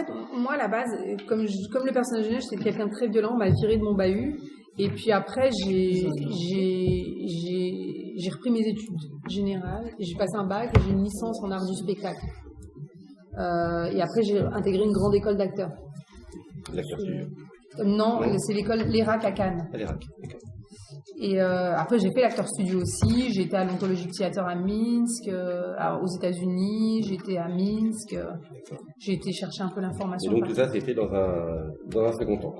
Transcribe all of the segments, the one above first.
fait, moi, à la base, comme le personnage de Neige, c'est quelqu'un de très violent, on m'a viré de mon bahut. Et puis après, j'ai repris mes études générales. J'ai passé un bac et j'ai une licence en art du spectacle. Et après, j'ai intégré une grande école d'acteurs. L'acteur studio? Non, c'est l'école l'ERAC à Cannes. L'ERAC, d'accord. Et après, j'ai fait l'acteur studio aussi. J'étais à l'Ontologic Theater à Minsk, aux États-Unis. J'étais à Minsk. J'ai été chercher un peu l'information. Et donc tout ça, c'était dans un second temps.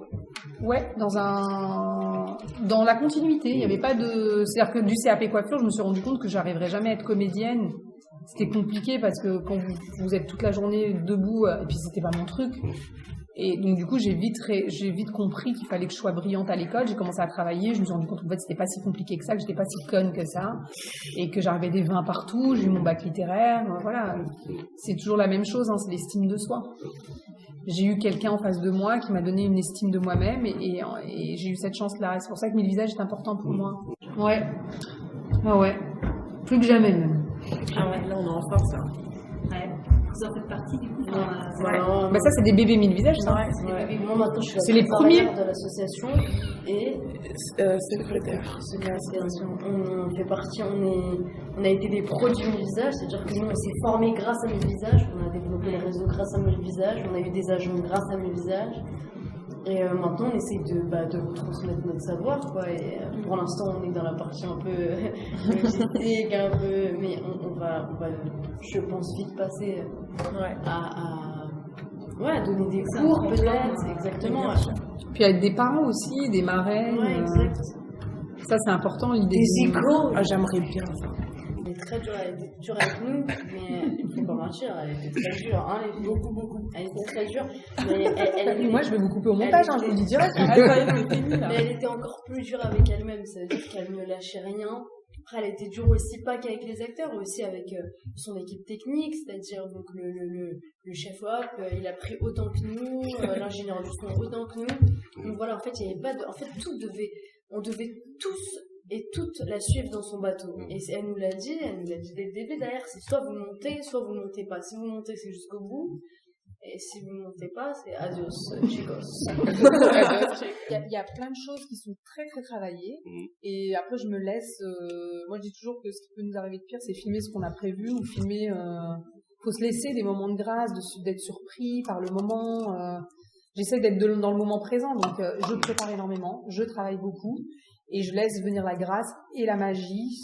Ouais, dans la continuité. Il n'y avait pas de. C'est-à-dire que du CAP coiffure, je me suis rendu compte que j'arriverais jamais à être comédienne. C'était compliqué parce que quand vous êtes toute la journée debout, et puis c'était pas mon truc. Et donc du coup, j'ai vite compris qu'il fallait que je sois brillante à l'école. J'ai commencé à travailler. Je me suis rendu compte qu'en fait, c'était pas si compliqué que ça, que j'étais pas si conne que ça, et que j'arrivais des 20 partout. J'ai eu mon bac littéraire. Voilà, c'est toujours la même chose. Hein, c'est l'estime de soi. J'ai eu quelqu'un en face de moi qui m'a donné une estime de moi-même, et j'ai eu cette chance-là. C'est pour ça que mes visages est important pour moi. Ouais, ah ouais, plus que jamais même. Ah ouais, là on est en force. Ouais. Vous en faites partie du coup. Bah ça, c'est des bébés mille visages, ça. Ouais, c'est des bébés. Moi maintenant, je suis c'est les premiers de l'association et secrétaire. On fait partie, on a été des produits Mille Visages, c'est-à-dire que nous on s'est formés grâce à Mille Visages, on a développé les réseaux grâce à Mille Visages, on a eu des agents grâce à Mille Visages. Et maintenant, on essaie de vous transmettre notre savoir, quoi. Et pour l'instant, on est dans la partie un peu logistique, un peu, mais on va, je pense, vite passer à donner des cours, peut-être, exactement. Puis avec des parents aussi, des marraines. Ouais, exact. Ça, c'est important, l'idée. Des échos. Ah, j'aimerais bien ça. Elle est très dure, elle était dure avec nous, mais il ne faut pas mentir, elle était très dure, hein, beaucoup. Elle était très dure, mais elle moi, je vais vous couper au montage, je vous le dis direct. Mais elle était encore plus dure avec elle-même, ça veut dire qu'elle ne lâchait rien. Après, elle était dure aussi, pas qu'avec les acteurs, mais aussi avec son équipe technique, c'est-à-dire donc le chef-op, il a pris autant que nous, l'ingénieur du son autant que nous. Donc voilà, en fait, il y avait pas de... En fait, on devait tous et toutes la suivre dans son bateau. Et elle nous l'a dit dès le début derrière, c'est soit vous montez pas. Si vous montez, c'est jusqu'au bout. Et si vous montez pas, c'est adios, chicos. Il y a plein de choses qui sont très très travaillées. Et après, je me laisse. Moi, je dis toujours que ce qui peut nous arriver de pire, c'est filmer ce qu'on a prévu ou filmer. Faut se laisser des moments de grâce, d'être surpris par le moment. J'essaie d'être dans le moment présent, donc je prépare énormément, je travaille beaucoup. Et je laisse venir la grâce et la magie.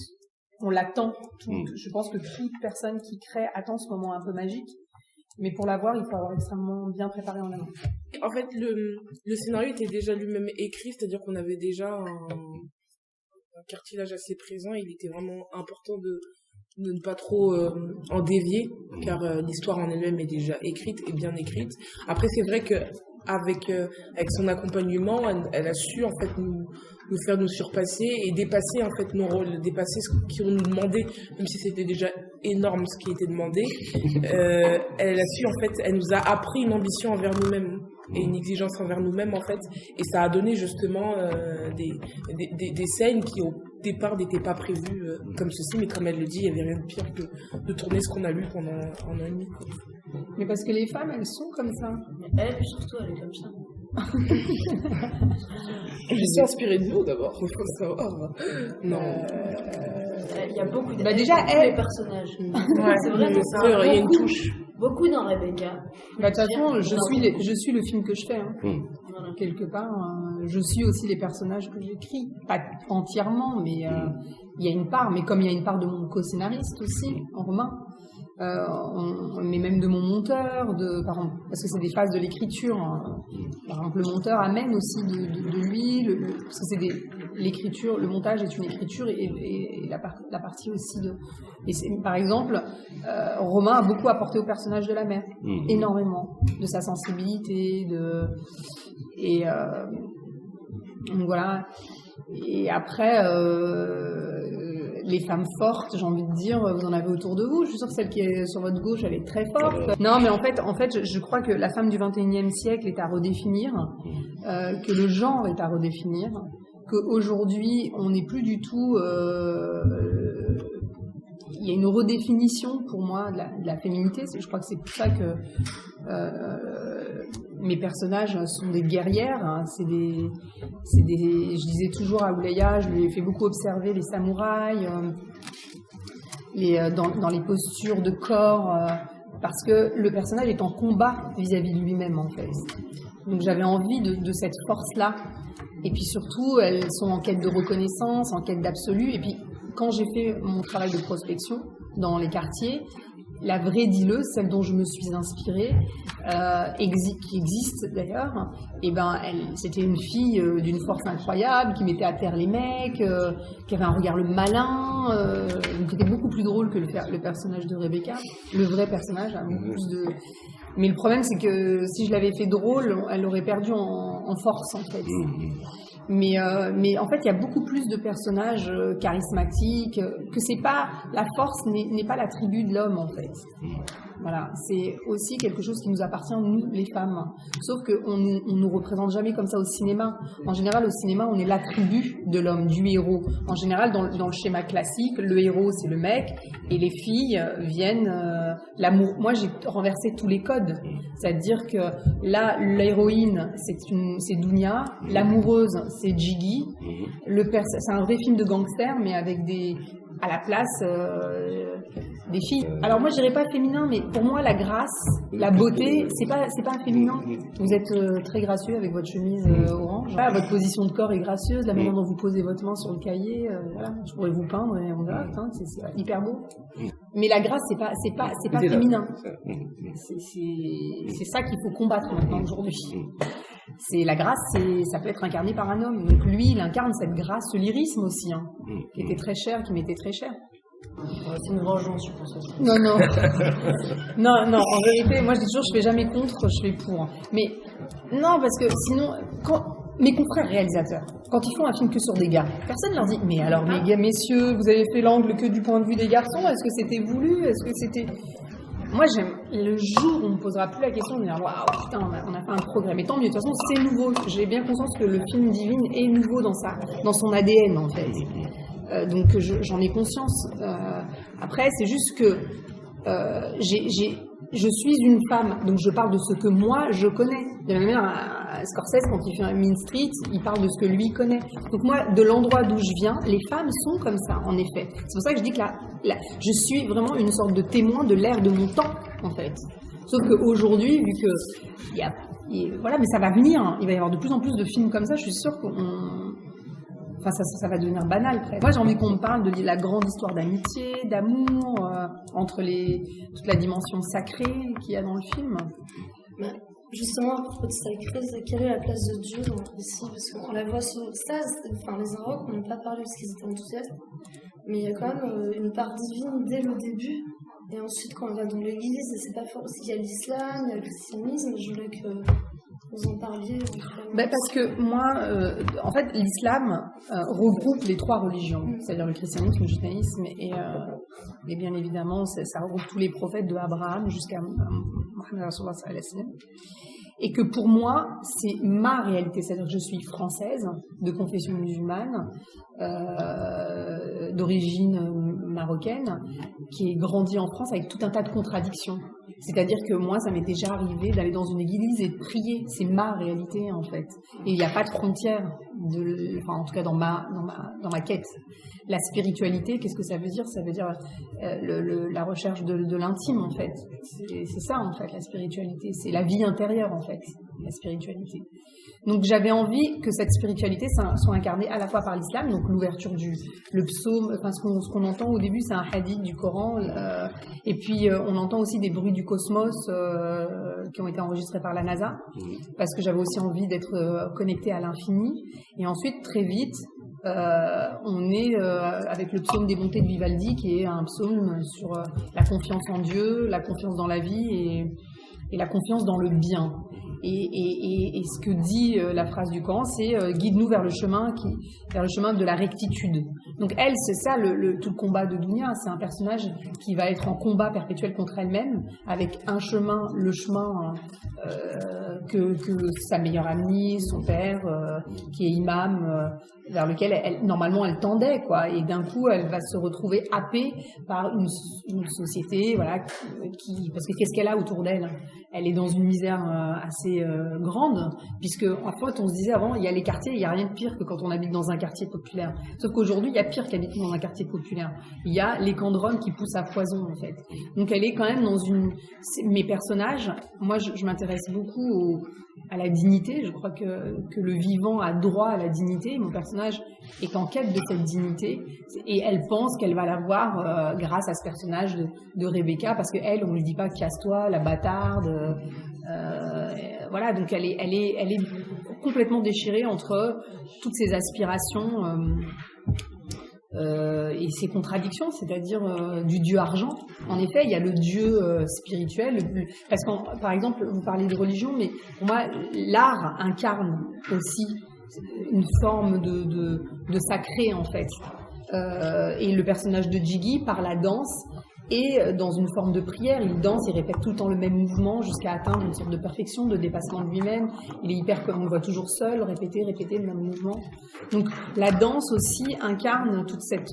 On l'attend. Je pense que toute personne qui crée attend ce moment un peu magique. Mais pour l'avoir, il faut avoir extrêmement bien préparé en amont. En fait, le scénario était déjà lui-même écrit, c'est-à-dire qu'on avait déjà un cartilage assez présent. Il était vraiment important de ne pas trop en dévier, car l'histoire en elle-même est déjà écrite et bien écrite. Après, c'est vrai que avec son accompagnement, elle a su en fait nous faire nous surpasser et dépasser en fait nos rôles, dépasser ce qu'on nous demandait, même si c'était déjà énorme ce qui était demandé. Elle a su en fait, elle nous a appris une ambition envers nous-mêmes et une exigence envers nous-mêmes en fait, et ça a donné justement des scènes qui au départ n'étaient pas prévues comme ceci, mais comme elle le dit, il n'y avait rien de pire que de tourner ce qu'on a lu pendant un an et demi. Mais parce que les femmes, elles sont comme ça. Elle, puis surtout, elle est comme ça. Je suis inspirée de vous d'abord, il faut le savoir. Non. Il y a beaucoup de déjà, les personnages. Ouais, c'est vrai, il y a une touche. Beaucoup dans Rebecca. De toute façon, je suis le film que je fais. Hein. Voilà. Quelque part, je suis aussi les personnages que j'écris. Pas entièrement, mais il y a une part. Mais comme il y a une part de mon co-scénariste aussi, en Romain. Mais même de mon monteur, par exemple, parce que c'est des phases de l'écriture. Par exemple, le monteur amène aussi de lui, parce que c'est l'écriture, le montage est une écriture et la partie aussi de. Par exemple, Romain a beaucoup apporté au personnage de la mère, énormément, de sa sensibilité, donc voilà. Et après. Les femmes fortes, j'ai envie de dire, vous en avez autour de vous. Je suis sûre que celle qui est sur votre gauche, elle est très forte. Non, mais en fait, je crois que la femme du 21e siècle est à redéfinir, que le genre est à redéfinir, qu'aujourd'hui, on n'est plus du tout il y a une redéfinition pour moi de la féminité. Je crois que c'est pour ça que mes personnages sont des guerrières. Hein. Je disais toujours à Oulaya, je lui ai fait beaucoup observer les samouraïs, dans les postures de corps, parce que le personnage est en combat vis-à-vis de lui-même en fait. Donc j'avais envie de cette force-là. Et puis surtout, elles sont en quête de reconnaissance, en quête d'absolu. Et puis quand j'ai fait mon travail de prospection dans les quartiers, la vraie dealeuse, celle dont je me suis inspirée, qui existe d'ailleurs, et c'était une fille d'une force incroyable, qui mettait à terre les mecs, qui avait un regard malin, qui était beaucoup plus drôle que le personnage de Rebecca. Le vrai personnage a beaucoup plus de... Mais le problème, c'est que si je l'avais fait drôle, elle aurait perdu en force, en fait. Mais en fait, il y a beaucoup plus de personnages charismatiques, que c'est pas, la force n'est pas l'attribut de l'homme, en fait. Voilà, c'est aussi quelque chose qui nous appartient, nous, les femmes. Sauf qu'on nous représente jamais comme ça au cinéma. En général, au cinéma, on est l'attribut de l'homme, du héros. En général, dans le schéma classique, le héros, c'est le mec, et les filles viennent l'amour. Moi, j'ai renversé tous les codes. C'est-à-dire que là, l'héroïne, c'est Dounia, l'amoureuse, c'est Jiggy. C'est un vrai film de gangster, mais avec à la place des filles. Alors moi je dirais pas féminin, mais pour moi la grâce, la beauté, c'est pas féminin. Vous êtes très gracieux avec votre chemise orange. Voilà, votre position de corps est gracieuse, la manière dont vous posez votre main sur le cahier, voilà, je pourrais vous peindre et on verra, c'est hyper beau. Mais la grâce c'est pas féminin. C'est ça qu'il faut combattre maintenant aujourd'hui. C'est la grâce, ça peut être incarné par un homme. Donc lui, il incarne cette grâce, ce lyrisme aussi, hein, qui m'était très cher. C'est une vengeance, je pense aussi. Non, en vérité, moi je dis toujours, je fais jamais contre, je fais pour. Mais non, parce que sinon, mes confrères réalisateurs, quand ils font un film que sur des gars, personne leur dit, mais alors messieurs, vous avez fait l'angle que du point de vue des garçons, est-ce que c'était voulu, est-ce que c'était... Moi, j'aime le jour où on ne me posera plus la question de dire waouh, putain, on a fait un progrès. Mais tant mieux, de toute façon, c'est nouveau. J'ai bien conscience que le film Divine est nouveau dans son ADN, en fait. Donc, j'en ai conscience. Après, c'est juste que je suis une femme, donc je parle de ce que moi, je connais. De la même manière, Scorsese, quand il fait un Mean Street, il parle de ce que lui connaît. Donc moi, de l'endroit d'où je viens, les femmes sont comme ça, en effet. C'est pour ça que je dis que je suis vraiment une sorte de témoin de l'ère de mon temps, en fait. Sauf qu'aujourd'hui, vu que... voilà, mais ça va venir, hein. Il va y avoir de plus en plus de films comme ça, je suis sûre Enfin, ça va devenir banal, presque. Moi, j'ai envie qu'on me parle de la grande histoire d'amitié, d'amour, entre toute la dimension sacrée qu'il y a dans le film. Justement, à propos de sacré, quelle est la place de Dieu dans le récit? Parce qu'on la voit sur ça, les Inrocks, on n'a pas parlé parce qu'ils étaient enthousiastes, mais il y a quand même une part divine dès le début, et ensuite quand on va dans l'église, c'est pas fort, il y a l'islam, il y a le christianisme, je voulais que vous en parliez. Parce que moi, en fait, l'islam regroupe les trois religions, c'est-à-dire le christianisme, le judaïsme et bien évidemment, ça regroupe tous les prophètes de Abraham jusqu'à Mohammed Rasulullah sallallahu alayhi wa sallam. Et que pour moi, c'est ma réalité, c'est-à-dire que je suis française, de confession musulmane, d'origine marocaine, qui est grandie en France avec tout un tas de contradictions. C'est-à-dire que moi, ça m'est déjà arrivé d'aller dans une église et de prier. C'est ma réalité, en fait. Et il n'y a pas de frontière, en tout cas dans ma quête. La spiritualité, qu'est-ce que ça veut dire? Ça veut dire la recherche de l'intime, en fait. C'est ça, en fait, la spiritualité. C'est la vie intérieure, en fait, la spiritualité. Donc j'avais envie que cette spiritualité soit incarnée à la fois par l'islam, donc l'ouverture le psaume, enfin ce qu'on entend au début, c'est un hadith du Coran, et puis on entend aussi des bruits du cosmos qui ont été enregistrés par la NASA, parce que j'avais aussi envie d'être connectée à l'infini. Et ensuite, très vite, on est avec le psaume des bontés de Vivaldi, qui est un psaume sur la confiance en Dieu, la confiance dans la vie et la confiance dans le bien. Et ce que dit la phrase du Coran, c'est guide-nous vers le chemin de la rectitude. Donc elle, c'est ça tout le combat de Dounia, c'est un personnage qui va être en combat perpétuel contre elle-même, avec un chemin, le chemin que sa meilleure amie, son père, qui est imam, vers lequel normalement elle tendait, quoi. Et d'un coup, elle va se retrouver happée par une société, voilà, parce que qu'est-ce qu'elle a autour d'elle? Elle est dans une misère assez grande, puisque en fait, on se disait avant, il y a les quartiers, il n'y a rien de pire que quand on habite dans un quartier populaire. Sauf qu'aujourd'hui, il y a pire qu'habiter dans un quartier populaire. Il y a les camps de Rome qui poussent à foison, en fait. Donc elle est quand même dans mes personnages, moi je m'intéresse beaucoup à la dignité, je crois que le vivant a droit à la dignité, mon personnage est en quête de cette dignité, et elle pense qu'elle va l'avoir grâce à ce personnage de Rebecca, parce qu'elle, on lui dit pas casse-toi, la bâtarde, voilà, donc elle est complètement déchirée entre toutes ses aspirations et ses contradictions, c'est-à-dire du dieu argent. En effet, il y a le dieu spirituel, parce que par exemple, vous parlez de religion, mais pour moi, l'art incarne aussi une forme de sacré, en fait. Et le personnage de Jiggy, par la danse, et dans une forme de prière, il danse, il répète tout le temps le même mouvement jusqu'à atteindre une sorte de perfection, de dépassement de lui-même. Il est hyper, comme on le voit toujours seul, répéter le même mouvement. Donc la danse aussi incarne toute cette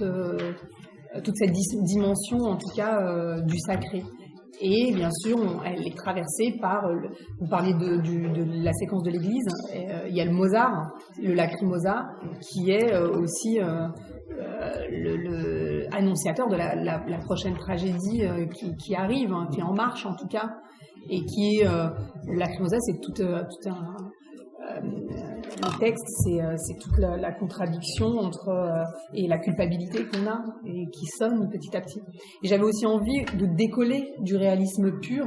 dimension, en tout cas, du sacré. Et bien sûr, elle est traversée par, vous parlez de la séquence de l'église, il y a le Mozart, le Lacrimosa, qui est aussi le annonciateur de la prochaine tragédie qui arrive, hein, qui est en marche en tout cas, et qui est le Lacrimosa, c'est tout un le texte, c'est toute la contradiction entre et la culpabilité qu'on a et qui sonne petit à petit. Et j'avais aussi envie de décoller du réalisme pur.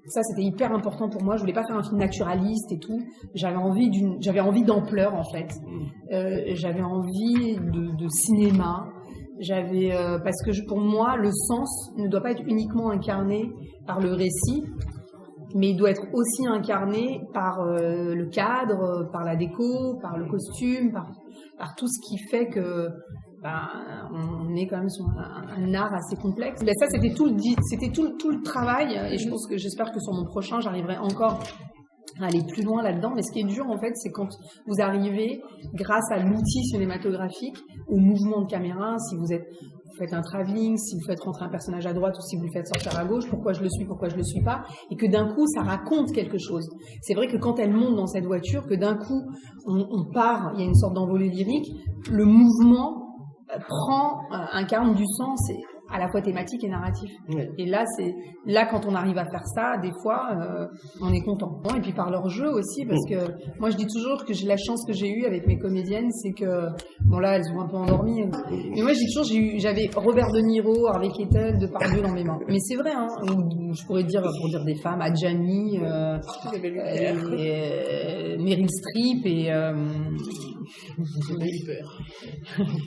Ça, c'était hyper important pour moi. Je voulais pas faire un film naturaliste et tout. J'avais envie d'ampleur, en fait. J'avais envie de cinéma. Parce que pour moi, le sens ne doit pas être uniquement incarné par le récit, mais il doit être aussi incarné par le cadre, par la déco, par le costume, par tout ce qui fait que on est quand même sur un art assez complexe. Ben ça, c'était tout le travail, et j'espère que sur mon prochain, j'arriverai encore à aller plus loin là-dedans. Mais ce qui est dur, en fait, c'est quand vous arrivez, grâce à l'outil cinématographique, au mouvement de caméra, si vous faites un travelling, si vous faites rentrer un personnage à droite ou si vous le faites sortir à gauche, pourquoi je le suis pas, et que d'un coup, ça raconte quelque chose. C'est vrai que quand elle monte dans cette voiture, que d'un coup, on part, il y a une sorte d'envolée lyrique, le mouvement incarne du sens à la fois thématique et narratif. Oui. Et là, quand on arrive à faire ça, des fois, on est content. Et puis par leur jeu aussi, parce que moi, je dis toujours que la chance que j'ai eue avec mes comédiennes, c'est que, bon là, elles sont un peu endormies. Mais moi, je dis toujours, j'avais Robert De Niro, Harvey Keitel, Depardieu dans mes mains. Mais c'est vrai, hein. Je pourrais dire, pour dire des femmes, Adjani, Meryl Streep et Isabelle Huppert.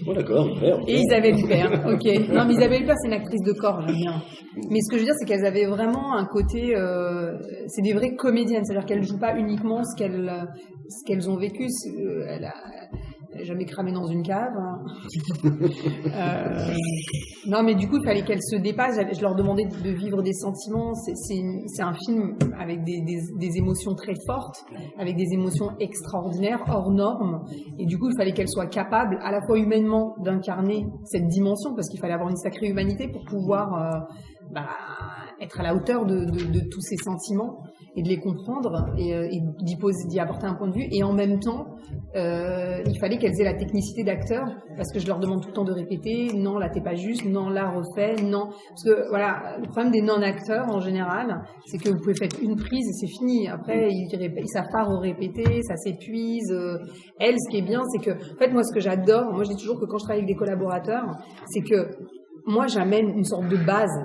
Oh d'accord, Huppert. Et Isabelle Huppert, ok. Non, mais Isabelle Huppert, c'est une actrice de corps, j'aime bien. Mais ce que je veux dire, c'est qu'elles avaient vraiment un côté... c'est des vraies comédiennes, c'est-à-dire qu'elles jouent pas uniquement ce qu'elles ont vécu. Elle a jamais cramé dans une cave. Non, mais du coup, il fallait qu'elles se dépassent. Je leur demandais de vivre des sentiments. C'est un film avec des émotions très fortes, avec des émotions extraordinaires, hors normes. Et du coup, il fallait qu'elles soient capables, à la fois humainement, d'incarner cette dimension, parce qu'il fallait avoir une sacrée humanité pour pouvoir être à la hauteur de tous ces sentiments et de les comprendre et d'y apporter un point de vue. Et en même temps, il fallait qu'elles aient la technicité d'acteur, parce que je leur demande tout le temps de répéter, non, là t'es pas juste, non, là refais, non. Parce que voilà, le problème des non-acteurs en général, c'est que vous pouvez faire une prise et c'est fini. Après, ils savent pas répéter, ça s'épuise. Elle, ce qui est bien, c'est que, en fait, moi, ce que j'adore, moi je dis toujours que quand je travaille avec des collaborateurs, c'est que moi j'amène une sorte de base.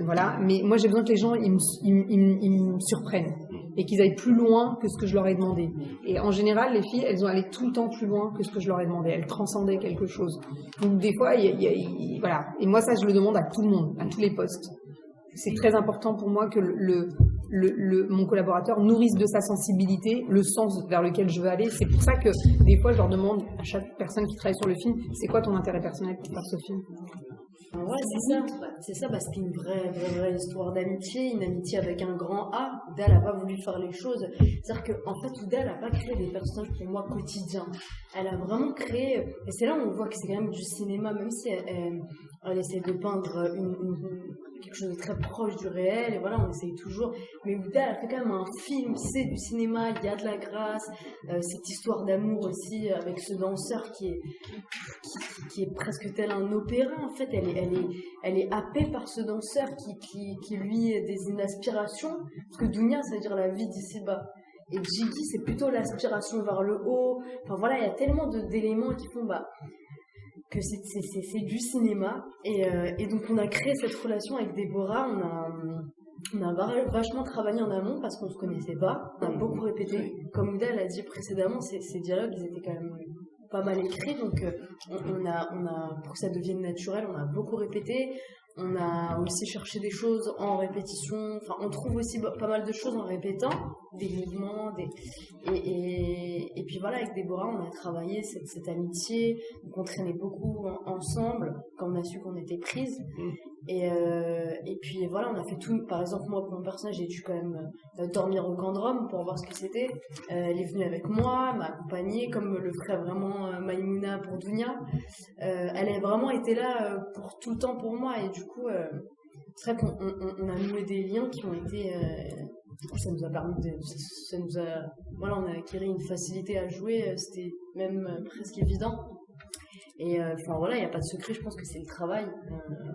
Voilà, mais moi j'ai besoin que les gens ils me surprennent et qu'ils aillent plus loin que ce que je leur ai demandé. Et en général, les filles, elles ont allé tout le temps plus loin que ce que je leur ai demandé. Elles transcendaient quelque chose. Donc des fois, voilà. Et moi ça, je le demande à tout le monde, à tous les postes. c'est très important pour moi que mon collaborateur nourrisse de sa sensibilité le sens vers lequel je veux aller. C'est pour ça que des fois je leur demande à chaque personne qui travaille sur le film, c'est quoi ton intérêt personnel pour faire ce film? Ouais, c'est ça, c'était une vraie histoire d'amitié, une amitié avec un grand A. Ouda, elle a pas voulu faire les choses. C'est-à-dire qu'en fait, Ouda, elle a pas créé des personnages pour moi quotidiens. Elle a vraiment créé, et c'est là où on voit que c'est quand même du cinéma, même si elle essaie de peindre quelque chose de très proche du réel, et voilà, on essaye toujours. Mais Ouda, elle a fait quand même un film, c'est du cinéma, il y a de la grâce, cette histoire d'amour aussi, avec ce danseur qui est presque tel un opéra, en fait. Elle est happée par ce danseur qui lui désigne une aspiration, parce que Dounia, ça veut dire la vie d'ici-bas. Et Jiggy, c'est plutôt l'aspiration vers le haut. Enfin voilà, il y a tellement d'éléments qui font que c'est du cinéma. Et donc on a créé cette relation avec Déborah, on a vachement travaillé en amont parce qu'on se connaissait pas, on a beaucoup répété. Comme Ouda l'a dit précédemment, ces dialogues, ils étaient quand même pas mal écrits, donc on a, pour que ça devienne naturel, on a beaucoup répété. On a aussi cherché des choses en répétition, enfin on trouve aussi pas mal de choses en répétant, des mouvements, et puis voilà, avec Déborah on a travaillé cette amitié, donc on traînait beaucoup ensemble quand on a su qu'on était prises, et puis voilà, on a fait tout. Par exemple, moi pour mon personnage j'ai dû quand même dormir au camp de Rome pour voir ce que c'était. Elle est venue avec moi, m'a accompagnée comme le ferait vraiment Maïmouna pour Dounia. Elle a vraiment été là pour tout le temps pour moi, et du coup c'est vrai qu'on a noué des liens qui ont été du coup ça nous a permis voilà, on a acquis une facilité à jouer, c'était même presque évident. Et enfin voilà, il n'y a pas de secret, je pense que c'est le travail.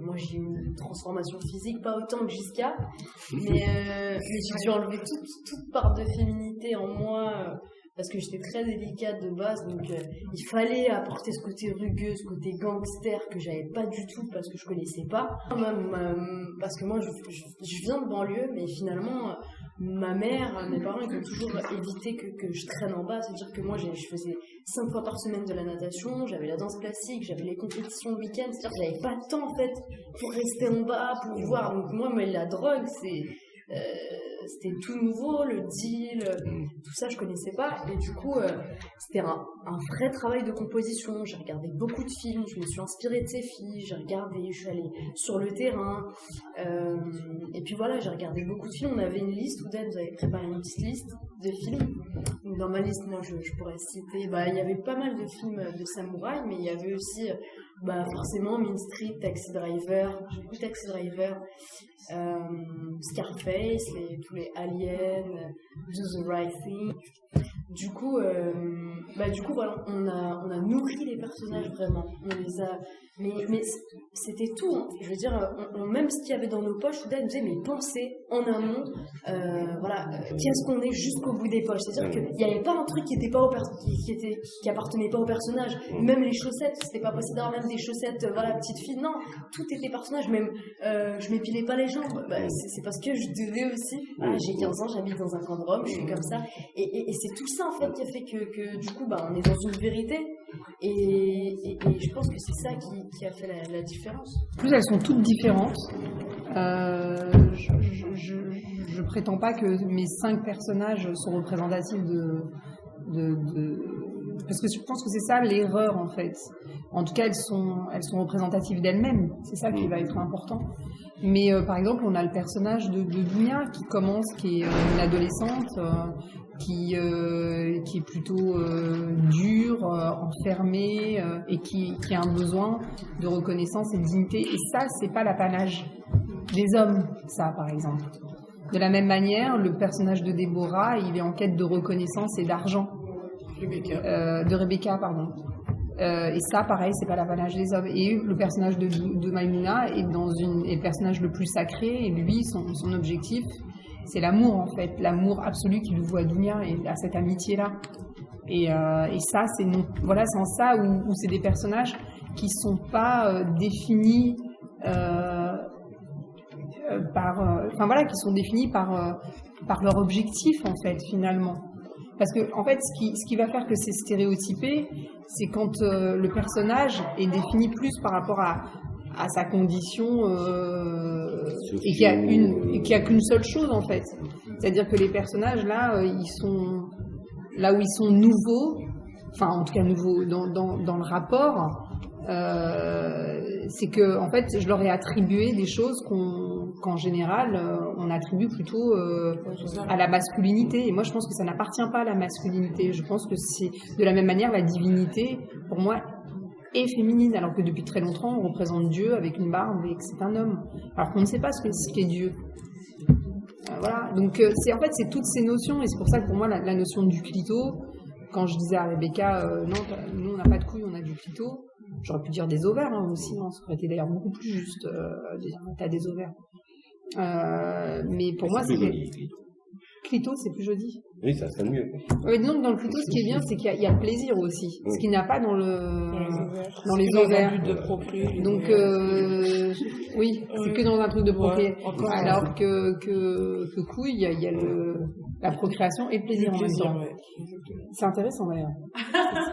Moi j'ai eu une transformation physique, pas autant que Jiska, mais j'ai dû enlever toute part de féminité en moi, parce que j'étais très délicate de base, donc il fallait apporter ce côté rugueux, ce côté gangster que j'avais pas du tout parce que je connaissais pas. Parce que moi je viens de banlieue, mais finalement ma mère, mes parents, ils ont toujours évité que je traîne en bas. C'est-à-dire que moi, je faisais 5 fois par semaine de la natation, j'avais la danse classique, j'avais les compétitions le week-end. C'est-à-dire que j'avais pas de temps, en fait, pour rester en bas, pour voir. Donc moi, mais la drogue, c'était tout nouveau, le deal, tout ça, je connaissais pas. Et du coup, c'était un vrai travail de composition. J'ai regardé beaucoup de films, je me suis inspirée de ces filles, j'ai regardé, je suis allée sur le terrain. Et puis voilà, j'ai regardé beaucoup de films. On avait une liste, Ouda nous avait préparé une petite liste de films. Donc dans ma liste, moi, je pourrais citer, il y avait pas mal de films de samouraï, mais il y avait aussi, forcément, Mean Street, Taxi Driver, j'ai vu Taxi Driver, Scarface, tous les Aliens, Do the Right Thing. Du coup, voilà, on a nourri les personnages vraiment. On les a, mais c'était tout. Hein. Je veux dire, même ce qu'il y avait dans nos poches, Ouda nous disait, mais pensez en amont, qu'est-ce qu'on est jusqu'au bout des poches. C'est-à-dire qu'il n'y avait pas un truc qui appartenait pas au personnage. Même les chaussettes, c'était pas possible d'avoir même des chaussettes, petite fille. Non, tout était personnage. Même, je m'épilais pas les jambes. C'est parce que je devais aussi. J'ai 15 ans, j'habite dans un camp de Rome, je suis comme ça. Et c'est tout ça en fait qui a fait que du coup, on est dans une vérité. Et je pense que c'est ça qui a fait la différence. En plus, elles sont toutes différentes. Je prétends pas que mes 5 personnages sont représentatifs parce que je pense que c'est ça l'erreur en fait. En tout cas, elles sont représentatives d'elles-mêmes. C'est ça qui va être important. Mais par exemple, on a le personnage de Dounia qui est une adolescente, qui est plutôt dure, enfermée, et qui a un besoin de reconnaissance et de dignité. Et ça, c'est pas l'apanage des hommes, ça, par exemple. De la même manière, le personnage de Déborah, il est en quête de reconnaissance et d'argent. De Rebecca, pardon. Et ça, pareil, c'est pas l'apanage des hommes. Et le personnage de Maïmouna est le personnage le plus sacré, et lui, son objectif, c'est l'amour, en fait. L'amour absolu qu'il voit à Dounia et à cette amitié-là. Et ça, c'est en ça où c'est des personnages qui sont pas définis qui sont définis par leur objectif, en fait, finalement. Parce que, en fait, ce qui va faire que c'est stéréotypé, c'est quand le personnage est défini plus par rapport à sa condition et qu'il y a qu'une seule chose en fait. C'est-à-dire que les personnages là, ils sont là où ils sont nouveaux, enfin en tout cas nouveaux dans le rapport. C'est que en fait je leur ai attribué des choses qu'en général on attribue plutôt à la masculinité, et moi je pense que ça n'appartient pas à la masculinité. Je pense que c'est de la même manière la divinité pour moi est féminine, alors que depuis très longtemps on représente Dieu avec une barbe et que c'est un homme, alors qu'on ne sait pas ce qu'est Dieu. Voilà, donc c'est toutes ces notions, et c'est pour ça que pour moi la notion du clito, quand je disais à Rebecca non, nous on n'a pas de couilles, on a du clito, j'aurais pu dire des ovaires aussi, hein, ça aurait été d'ailleurs beaucoup plus juste de dire t'as des ovaires. Mais pour moi, c'est clito, c'est plus joli. Oui, ça serait mieux. Oui, donc dans le clito, ce qui est bien, c'est qu'il y a le plaisir aussi, ce qu'il n'y a pas dans les ovaires. De procréer. Donc oui, c'est que dans un truc de procréer. Ouais, alors que couille, il y a la procréation et le plaisir en même temps. Ouais. C'est intéressant d'ailleurs.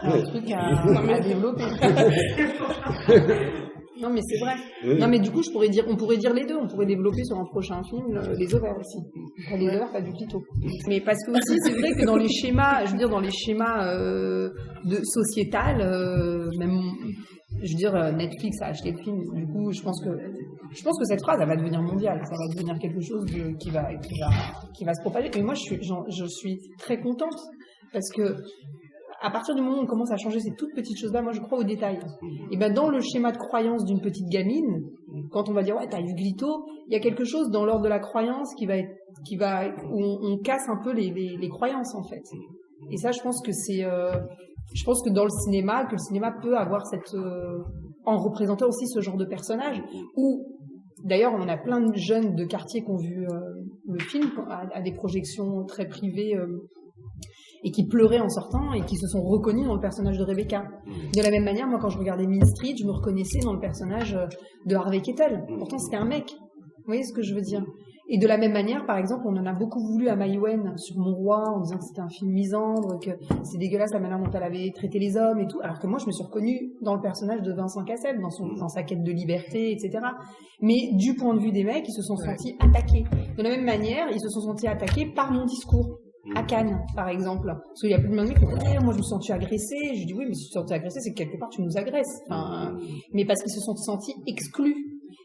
C'est un truc à développer. Non mais c'est vrai. Oui. Non mais du coup on pourrait dire les deux. On pourrait développer sur un prochain film les ovaires aussi. Pas les ovaires, pas du clito. Mais parce que aussi c'est vrai que dans les schémas, je veux dire dans les schémas de sociétal, même je veux dire Netflix a acheté le film. Du coup je pense que cette phrase elle va devenir mondiale. Ça va devenir quelque chose qui va se propager. Et moi je suis très contente parce que à partir du moment où on commence à changer ces toutes petites choses-là, moi je crois aux détails. Et ben dans le schéma de croyance d'une petite gamine, quand on va dire ouais t'as eu glito, il y a quelque chose dans l'ordre de la croyance où on casse un peu les croyances en fait. Et ça je pense que dans le cinéma, que le cinéma peut avoir en représentant aussi ce genre de personnage, où d'ailleurs on a plein de jeunes de quartier qui ont vu le film à des projections très privées. Et qui pleuraient en sortant et qui se sont reconnus dans le personnage de Rebecca. De la même manière, moi, quand je regardais Mean Street, je me reconnaissais dans le personnage de Harvey Keitel. Pourtant, c'était un mec. Vous voyez ce que je veux dire? Et de la même manière, par exemple, on en a beaucoup voulu à Maïwenn sur Mon Roi, en disant que c'était un film misandre, que c'est dégueulasse la manière dont elle avait traité les hommes et tout, alors que moi, je me suis reconnue dans le personnage de Vincent Cassel, dans sa quête de liberté, etc. Mais du point de vue des mecs, ils se sont sentis attaqués. De la même manière, ils se sont sentis attaqués par mon discours. À Cannes, par exemple. Parce qu'il y a plus de mecs qui disent « moi je me suis senti agressé ». Je dis « oui, mais si tu te sens agressé, c'est que quelque part tu nous agresses. » Mais parce qu'ils se sont sentis exclus.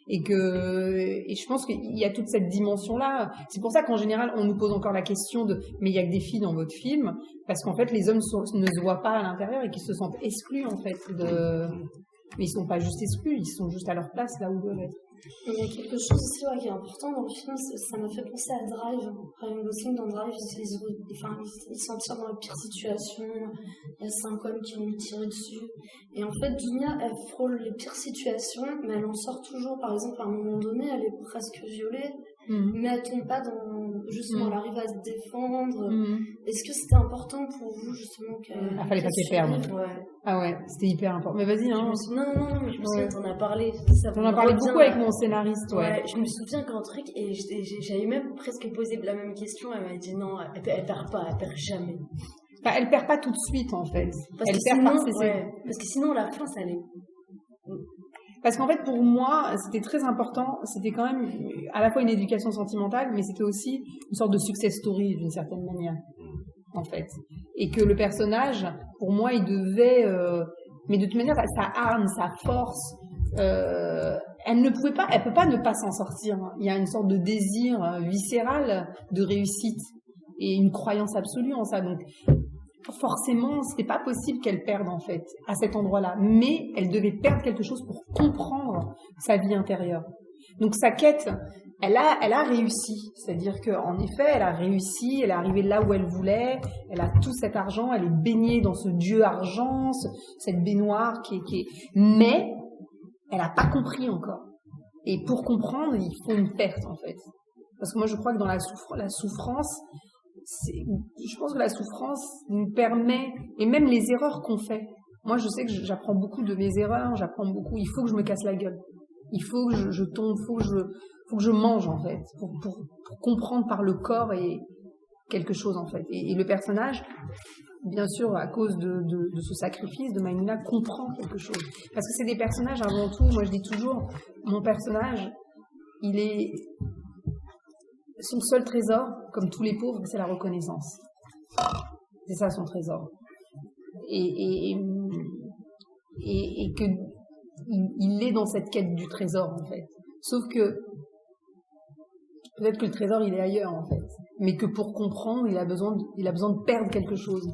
Et je pense qu'il y a toute cette dimension-là. C'est pour ça qu'en général, on nous pose encore la question de « mais il y a que des filles dans votre film ?» Parce qu'en fait, les hommes ne se voient pas à l'intérieur et qu'ils se sentent exclus, en fait. Mais ils sont pas juste exclus, ils sont juste à leur place, là où ils doivent être. Il y a quelque chose aussi qui est important dans le film, ça m'a fait penser à Drive. Ryan Gosling dans Drive, il s'en tire dans la pire situation, il y a 5 hommes qui vont lui tirer dessus. Et en fait, Dunia, elle frôle les pires situations, mais elle en sort toujours. Par exemple, à un moment donné, elle est presque violée, mais elle tombe pas dans... Justement, elle arrive à se défendre. Est-ce que c'était important pour vous, justement, qu'elle... fallait pas qu'elle perde. Ouais. Ah ouais, c'était hyper important. Mais vas-y, hein. Non, je me souviens, t'en as parlé. On en a parlé beaucoup avec mon scénariste, ouais. Je me souviens qu'un truc, et j'avais même presque posé la même question, elle m'a dit non, elle perd pas, elle perd jamais. Enfin, elle perd pas tout de suite, en fait. Parce que sinon, la fin, ça allait... Parce qu'en fait, pour moi, c'était très important, c'était quand même à la fois une éducation sentimentale, mais c'était aussi une sorte de success story, d'une certaine manière, en fait. Et que le personnage, pour moi, il devait... mais de toute manière, sa hargne, sa force, elle peut pas ne pas s'en sortir. Il y a une sorte de désir viscéral de réussite et une croyance absolue en ça. Donc, forcément, c'était pas possible qu'elle perde, en fait, à cet endroit-là. Mais elle devait perdre quelque chose pour comprendre sa vie intérieure. Donc, sa quête, elle a réussi. C'est-à-dire qu'en effet, elle a réussi, elle est arrivée là où elle voulait, elle a tout cet argent, elle est baignée dans ce dieu argent, cette baignoire mais elle a pas compris encore. Et pour comprendre, il faut une perte, en fait. Parce que moi, je crois que dans la souffrance, je pense que la souffrance nous permet, et même les erreurs qu'on fait. Moi, je sais que j'apprends beaucoup de mes erreurs, il faut que je me casse la gueule. Il faut que je tombe, faut que je mange, en fait, pour comprendre par le corps et quelque chose en fait. Et le personnage, bien sûr, à cause de ce sacrifice de Maïmouna, comprend quelque chose. Parce que c'est des personnages avant tout, moi je dis toujours, mon personnage, son seul trésor, comme tous les pauvres, c'est la reconnaissance. C'est ça son trésor. Et que il est dans cette quête du trésor en fait. Sauf que peut-être que le trésor il est ailleurs en fait, mais que pour comprendre il a besoin de perdre quelque chose.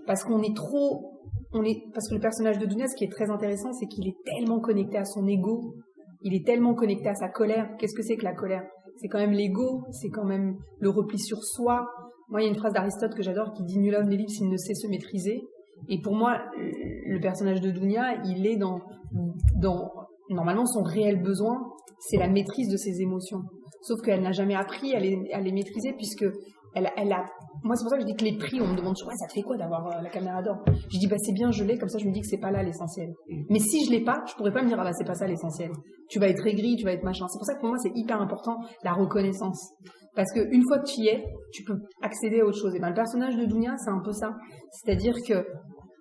Parce parce que le personnage de Dounia, ce qui est très intéressant, c'est qu'il est tellement connecté à son ego, il est tellement connecté à sa colère. Qu'est-ce que c'est que la colère? C'est quand même l'ego, c'est quand même le repli sur soi. Moi, il y a une phrase d'Aristote que j'adore qui dit « Nul homme n'est libre s'il ne sait se maîtriser ». Et pour moi, le personnage de Dounia, il est dans normalement son réel besoin, c'est la maîtrise de ses émotions. Sauf qu'elle n'a jamais appris à les maîtriser puisque moi, c'est pour ça que je dis que les prix, on me demande toujours, ça te fait quoi d'avoir la caméra d'or? Je dis, c'est bien, je l'ai, comme ça, je me dis que c'est pas là l'essentiel. Mais si je l'ai pas, je pourrais pas me dire, c'est pas ça l'essentiel. Tu vas être aigri, tu vas être machin. C'est pour ça que pour moi, c'est hyper important, la reconnaissance. Parce que une fois que tu y es, tu peux accéder à autre chose. Et le personnage de Dounia, c'est un peu ça. C'est-à-dire que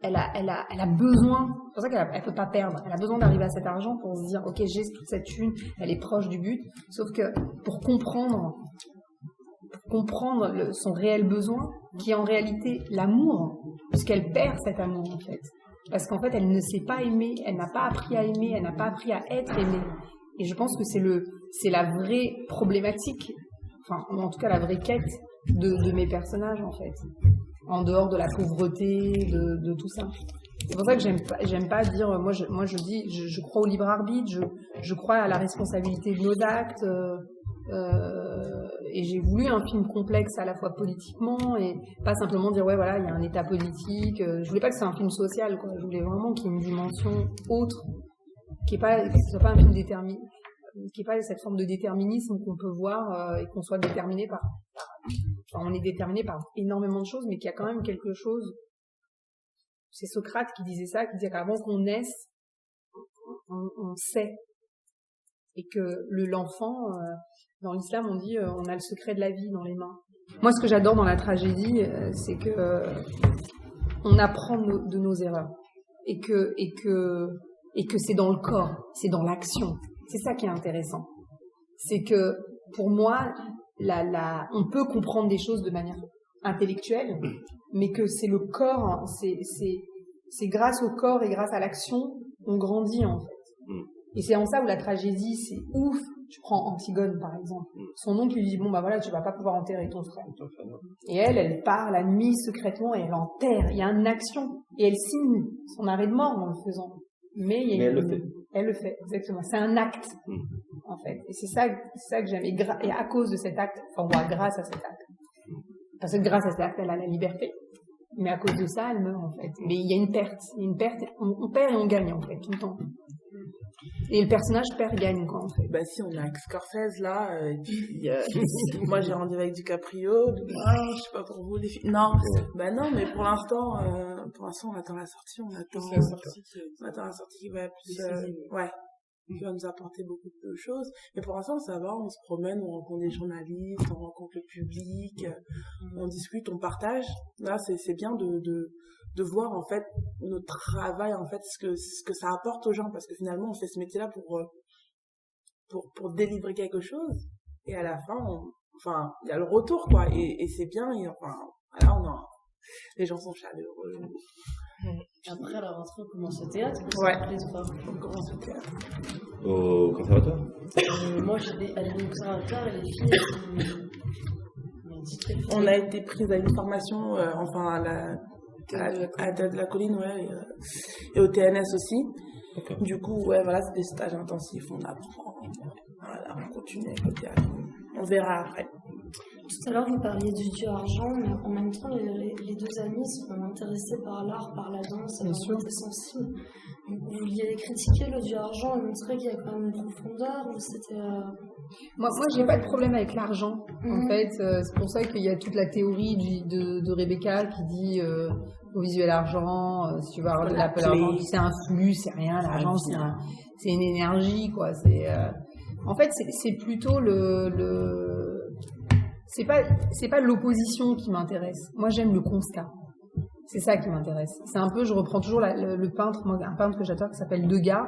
elle a besoin, c'est pour ça qu'elle peut pas perdre. Elle a besoin d'arriver à cet argent pour se dire, ok, j'ai toute cette thune, elle est proche du but. Sauf que pour comprendre son réel besoin, qui est en réalité l'amour, puisqu'elle perd cet amour en fait. Parce qu'en fait, elle ne sait pas aimer, elle n'a pas appris à aimer, elle n'a pas appris à être aimée. Et je pense que c'est la vraie problématique, enfin, en tout cas la vraie quête de mes personnages en fait. En dehors de la pauvreté, de tout ça. C'est pour ça que j'aime pas dire, moi je dis, je crois au libre arbitre, je crois à la responsabilité de nos actes, et j'ai voulu un film complexe à la fois politiquement et pas simplement dire ouais voilà il y a un état politique. Je voulais pas que ce soit un film social quoi. Je voulais vraiment qu'il y ait une dimension autre, que ce soit pas un film déterminé, qui est pas cette forme de déterminisme qu'on peut voir et qu'on soit déterminé par. Enfin, on est déterminé par énormément de choses, mais qu'il y a quand même quelque chose. C'est Socrate qui disait ça, qui disait qu'avant qu'on naisse, on sait. Et que l'enfant, dans l'islam, on dit on a le secret de la vie dans les mains. Moi, ce que j'adore dans la tragédie, c'est que on apprend de nos erreurs. Et que c'est dans le corps, c'est dans l'action. C'est ça qui est intéressant. C'est que, pour moi, on peut comprendre des choses de manière intellectuelle, mais que c'est le corps, c'est grâce au corps et grâce à l'action, on grandit, en fait. Et c'est en ça où la tragédie, c'est ouf. Tu prends Antigone, par exemple. Son oncle lui dit, bon, voilà, tu vas pas pouvoir enterrer ton frère. Et elle part la nuit secrètement et elle enterre. Il y a une action. Et elle signe son arrêt de mort en le faisant. Mais elle le fait. Elle le fait, exactement. C'est un acte, en fait. Et c'est ça que j'aime. Et à cause de cet acte, grâce à cet acte. Parce que grâce à cet acte, elle a la liberté. Mais à cause de ça, elle meurt, en fait. Mais il y a une perte. On perd et on gagne, en fait, tout le temps. Et le personnage perd-gagne, quoi, en fait. Si, on a avec Scorsese, là, et puis, moi, j'ai rendu avec DiCaprio, je sais pas pour vous, les filles. Non, non, mais pour l'instant, on attend la sortie, on attend la sortie qui va plus, qui va nous apporter beaucoup de choses. Mais pour l'instant, ça va, on se promène, on rencontre des journalistes, on rencontre le public, on discute, on partage. Là, c'est bien de voir, en fait, notre travail, en fait, ce que ça apporte aux gens, parce que finalement, on fait ce métier-là pour délivrer quelque chose, et à la fin, il y a le retour, quoi, et c'est bien, et là, les gens sont chaleureux. Après, la rentrée, on commence au théâtre. Ouais. On commence au théâtre. Au conservatoire? Moi, j'étais allée au conservatoire et les filles, on a été prises à une formation, à la colline, et au TNS aussi. Okay. Du coup, c'est des stages intensifs, on apprend, on continue avec le théâtre. On verra après. Tout à l'heure, vous parliez du dieu argent, mais en même temps, les deux amis sont intéressés par l'art, par la danse, et ils étaient sensibles. Vous vouliez critiquer le dieu argent et montrer qu'il y a quand même une profondeur, ou c'était... Moi, j'ai pas de problème avec l'argent. En fait, c'est pour ça qu'il y a toute la théorie de Rebecca qui dit au visuel argent, si tu veux avoir de la peur argent, c'est un flux, c'est rien, l'argent, c'est une énergie, quoi. En fait, c'est plutôt c'est pas l'opposition qui m'intéresse. Moi, j'aime le constat. C'est ça qui m'intéresse. C'est un peu, je reprends toujours le peintre, un peintre que j'adore qui s'appelle Degas,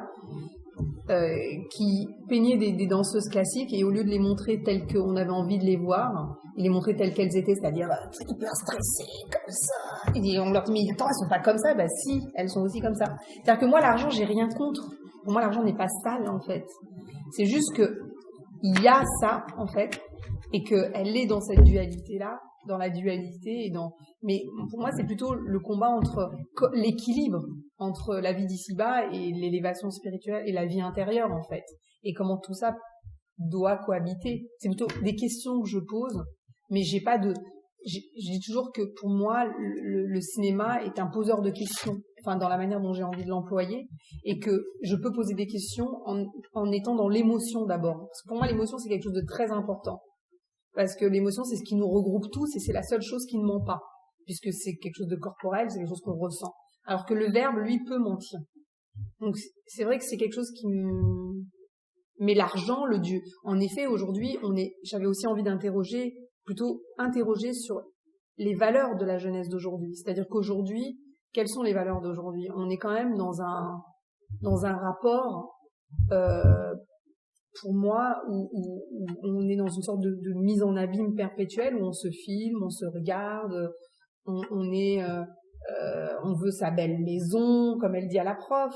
qui peignait des danseuses classiques et au lieu de les montrer telles qu'on avait envie de les voir, il les montrait telles qu'elles étaient, c'est-à-dire hyper stressées, comme ça. Et on leur dit, mais attends, elles sont pas comme ça. Bah si, elles sont aussi comme ça. C'est-à-dire que moi, l'argent, j'ai rien contre. Pour moi, l'argent n'est pas sale, en fait. C'est juste que il y a ça, en fait, et qu'elle est dans cette dualité-là, dans la dualité mais pour moi c'est plutôt le combat entre l'équilibre entre la vie d'ici-bas et l'élévation spirituelle et la vie intérieure en fait, et comment tout ça doit cohabiter. C'est plutôt des questions que je pose, mais je dis toujours que pour moi le cinéma est un poseur de questions, enfin dans la manière dont j'ai envie de l'employer, et que je peux poser des questions en étant dans l'émotion d'abord, parce que pour moi l'émotion c'est quelque chose de très important. Parce que l'émotion, c'est ce qui nous regroupe tous et c'est la seule chose qui ne ment pas. Puisque c'est quelque chose de corporel, c'est quelque chose qu'on ressent. Alors que le verbe, lui, peut mentir. Donc, c'est vrai que c'est quelque chose qui Mais l'argent, le Dieu. En effet, aujourd'hui, j'avais aussi envie d'interroger sur les valeurs de la jeunesse d'aujourd'hui. C'est-à-dire qu'aujourd'hui, quelles sont les valeurs d'aujourd'hui? On est quand même dans un rapport, pour moi, où on est dans une sorte de mise en abîme perpétuelle, où on se filme, on se regarde, on veut sa belle maison, comme elle dit à la prof,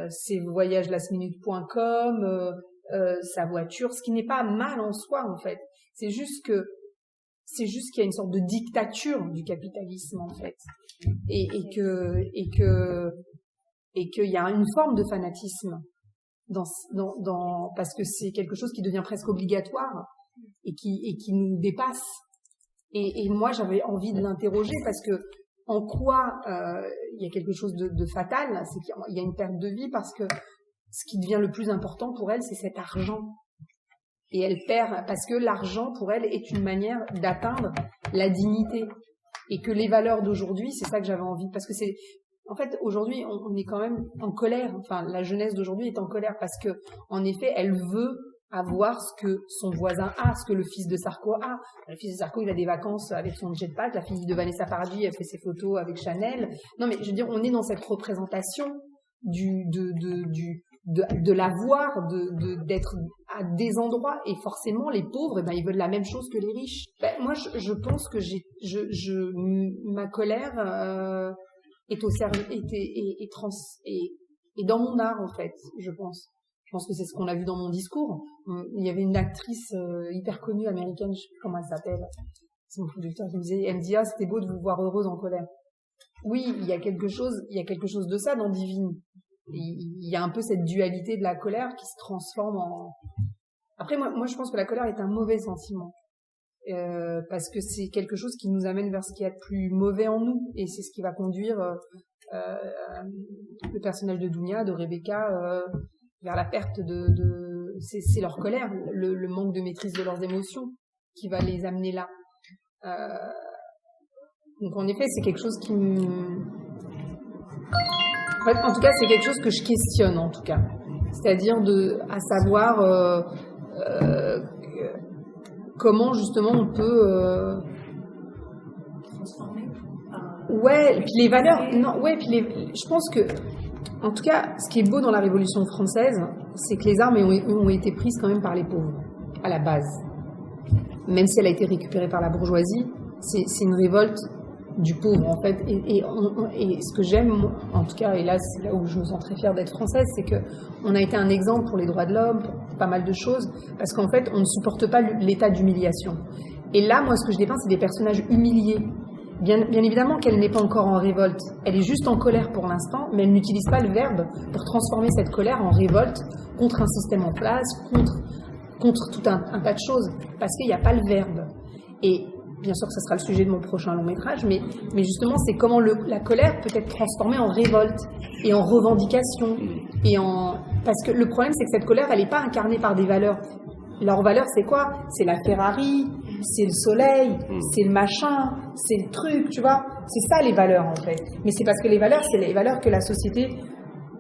ses voyages lastminute.com, sa voiture, ce qui n'est pas mal en soi, en fait. C'est juste qu'il y a une sorte de dictature du capitalisme, en fait. Et qu'il y a une forme de fanatisme parce que c'est quelque chose qui devient presque obligatoire et qui nous dépasse. Et moi, j'avais envie de l'interroger parce que en quoi il y a quelque chose de fatal, c'est qu'il y a une perte de vie parce que ce qui devient le plus important pour elle, c'est cet argent. Et elle perd parce que l'argent, pour elle, est une manière d'atteindre la dignité. Et que les valeurs d'aujourd'hui, c'est ça que j'avais envie, parce que en fait, aujourd'hui, on est quand même en colère. Enfin, la jeunesse d'aujourd'hui est en colère parce que, en effet, elle veut avoir ce que son voisin a, ce que le fils de Sarko a. Le fils de Sarko, il a des vacances avec son jetpack. La fille de Vanessa Paradis, elle fait ses photos avec Chanel. Non, mais je veux dire, on est dans cette représentation de l'avoir, d'être à des endroits, et forcément, les pauvres, ils veulent la même chose que les riches. Moi, je pense que ma colère, est au service, et dans mon art, en fait, je pense. Je pense que c'est ce qu'on a vu dans mon discours. Il y avait une actrice hyper connue américaine, je sais plus comment elle s'appelle. C'est mon producteur qui me disait, elle me dit, ah, c'était beau de vous voir heureuse en colère. Oui, il y a quelque chose de ça dans Divine. Il y a un peu cette dualité de la colère qui se transforme en... Après, moi, je pense que la colère est un mauvais sentiment. Parce que c'est quelque chose qui nous amène vers ce qu'il y a de plus mauvais en nous, et c'est ce qui va conduire le personnage de Dounia, de Rebecca, vers la perte c'est leur colère, le manque de maîtrise de leurs émotions qui va les amener là. Donc en effet, c'est quelque chose qui en tout cas, c'est quelque chose que je questionne, en tout cas. C'est-à-dire à savoir comment justement on peut ouais, puis les valeurs, non, ouais, puis je pense que, en tout cas, ce qui est beau dans la Révolution française, c'est que les armes ont été prises quand même par les pauvres, à la base. Même si elle a été récupérée par la bourgeoisie, c'est une révolte du pauvre, en fait. Et ce que j'aime, en tout cas, et là, c'est là où je me sens très fière d'être française, c'est que on a été un exemple pour les droits de l'homme, pour pas mal de choses, parce qu'en fait, on ne supporte pas l'état d'humiliation. Et là, moi, ce que je dépeins, c'est des personnages humiliés. Bien évidemment qu'elle n'est pas encore en révolte. Elle est juste en colère pour l'instant, mais elle n'utilise pas le verbe pour transformer cette colère en révolte contre un système en place, contre tout un tas de choses, parce qu'il n'y a pas le verbe. Et bien sûr que ce sera le sujet de mon prochain long métrage, mais justement, c'est comment la colère peut être transformée en révolte et en revendication. Parce que le problème, c'est que cette colère, elle n'est pas incarnée par des valeurs. Leur valeur, c'est quoi? C'est la Ferrari, c'est le soleil, c'est le machin, c'est le truc, tu vois. C'est ça les valeurs, en fait. Mais c'est parce que les valeurs, c'est les valeurs que la société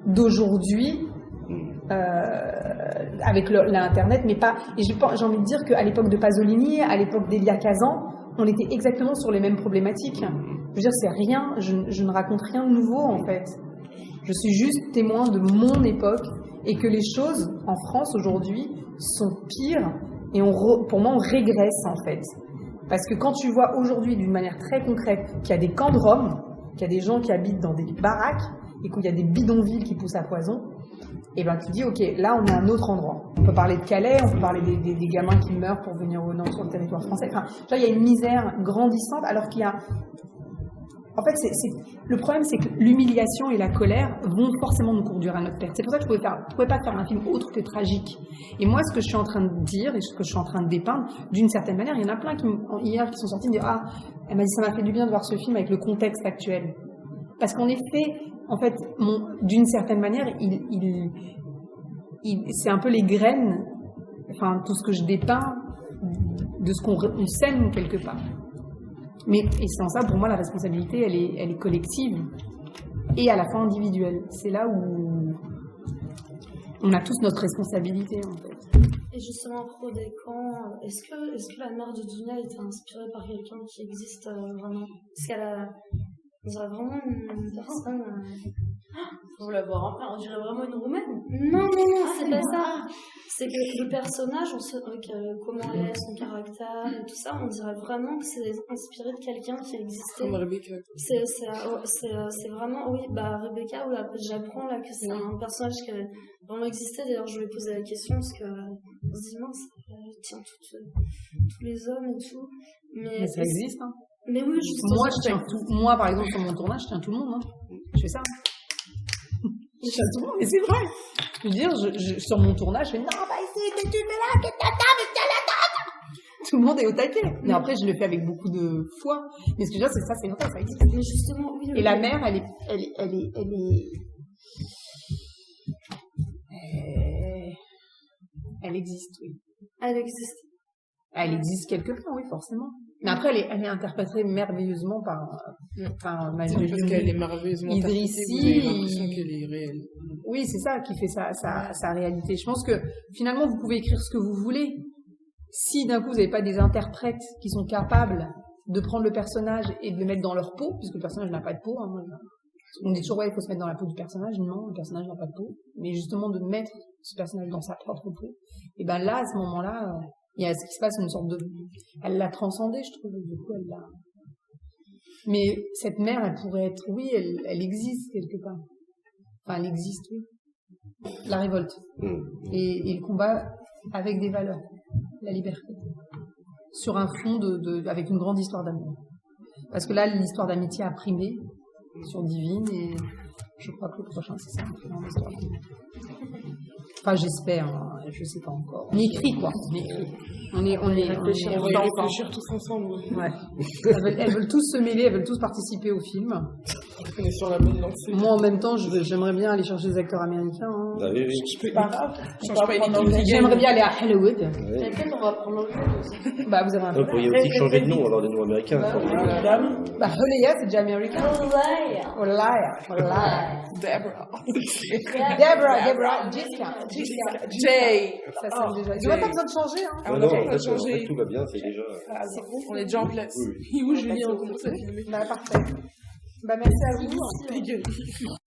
d'aujourd'hui avec l'internet, mais pas. Et j'ai envie de dire qu'à l'époque de Pasolini, à l'époque d'Elia Kazan, on était exactement sur les mêmes problématiques. Je veux dire, c'est rien. Je ne raconte rien de nouveau en fait. Je suis juste témoin de mon époque et que les choses en France aujourd'hui sont pires et pour moi on régresse en fait. Parce que quand tu vois aujourd'hui d'une manière très concrète qu'il y a des camps de Roms, qu'il y a des gens qui habitent dans des baraques et qu'il y a des bidonvilles qui poussent à poison, et ben tu dis ok, là on est à un autre endroit. On peut parler de Calais, on peut parler des gamins qui meurent pour venir sur le territoire français. Enfin, là il y a une misère grandissante alors qu'il y a... En fait, le problème, c'est que l'humiliation et la colère vont forcément nous conduire à notre perte. C'est pour ça que je ne pouvais pas faire un film autre que tragique. Et moi, ce que je suis en train de dire et ce que je suis en train de dépeindre, d'une certaine manière, il y en a plein hier qui sont sortis me dire « Ah, elle m'a dit ça m'a fait du bien de voir ce film avec le contexte actuel. » Parce qu'en effet, d'une certaine manière, c'est un peu les graines, enfin, tout ce que je dépeins de ce qu'on sème quelque part. Mais et sans ça, pour moi, la responsabilité, elle est collective et à la fois individuelle. C'est là où on a tous notre responsabilité, en fait. Et justement, à propos des camps, est-ce que la mère de Dunia était inspirée par quelqu'un qui existe vraiment? Est-ce qu'elle on dirait vraiment une personne... Faut la voir en plein, on dirait vraiment une Roumaine. Non, c'est pas ça. C'est que le personnage, comment elle est, son caractère et tout ça, on dirait vraiment que c'est inspiré de quelqu'un qui existait. Comme Rebecca. C'est vraiment, oui, Rebecca, oui, j'apprends là que c'est un personnage qui a vraiment existé. D'ailleurs, je lui ai posé la question parce que on se dit, mince, elle tient tous les hommes et tout. Mais ça existe, hein. Mais oui, justement. Moi, par exemple, sur mon tournage, je tiens tout le monde, hein. Je fais ça. Je tiens tout le monde, mais c'est vrai. Je veux dire, sur mon tournage, je fais non, ici, que tu fais là, que tout le monde est au taquet. Mais après, je le fais avec beaucoup de foi. Mais ce que je veux dire, c'est ça, c'est vrai, ça existe. Mais justement, oui. Et la mère, elle existe, oui. Elle existe. Elle existe quelque part, oui, forcément. Mais après, elle est interprétée merveilleusement par Marie. Parce qu'elle est merveilleusement Idrissi. Vous avez l'impression qu'elle est réelle. Oui, c'est ça qui fait sa réalité. Je pense que finalement, vous pouvez écrire ce que vous voulez. Si d'un coup, vous n'avez pas des interprètes qui sont capables de prendre le personnage et de le mettre dans leur peau, puisque le personnage n'a pas de peau. Hein, on dit toujours, ouais, il faut se mettre dans la peau du personnage. Non, le personnage n'a pas de peau. Mais justement, de mettre ce personnage dans sa propre peau. Et ben là, à ce moment-là... il y a ce qui se passe, une sorte de... Elle l'a transcendé, je trouve, du coup, elle l'a... Mais cette mère, elle pourrait être... Oui, elle existe quelque part. Enfin, elle existe, oui. La révolte. Et le combat avec des valeurs. La liberté. Sur un fond avec une grande histoire d'amour. Parce que là, l'histoire d'amitié a primé sur Divine, et je crois que le prochain, c'est ça, l'histoire d'amour. Enfin, j'espère, hein, je sais pas encore. On écrit, quoi. On va y réfléchir tous ensemble. Ouais. Elles veulent tous se mêler, elles veulent tous participer au film. On est sur la bonne lancée. Moi, en même temps, j'aimerais bien aller chercher des acteurs américains. Hein. Ah oui, oui. C'est pas grave. J'aimerais bien aller à Hollywood. Peut-être on va prendre l'anglais aussi. Bah, vous avez un Vous pourriez aussi changer de nom, avoir des noms américains. Bah, Hollywood, c'est déjà américain. Olaya. Deborah, Jessica. Jay. Ça sonne déjà. Ils n'ont pas besoin de changer, hein. Ah non, en fait, tout va bien, c'est déjà... C'est bon, on est déjà en place. Oui. Et où Julien, on commence à filmer. Bah, parfait. Bah, merci à vous.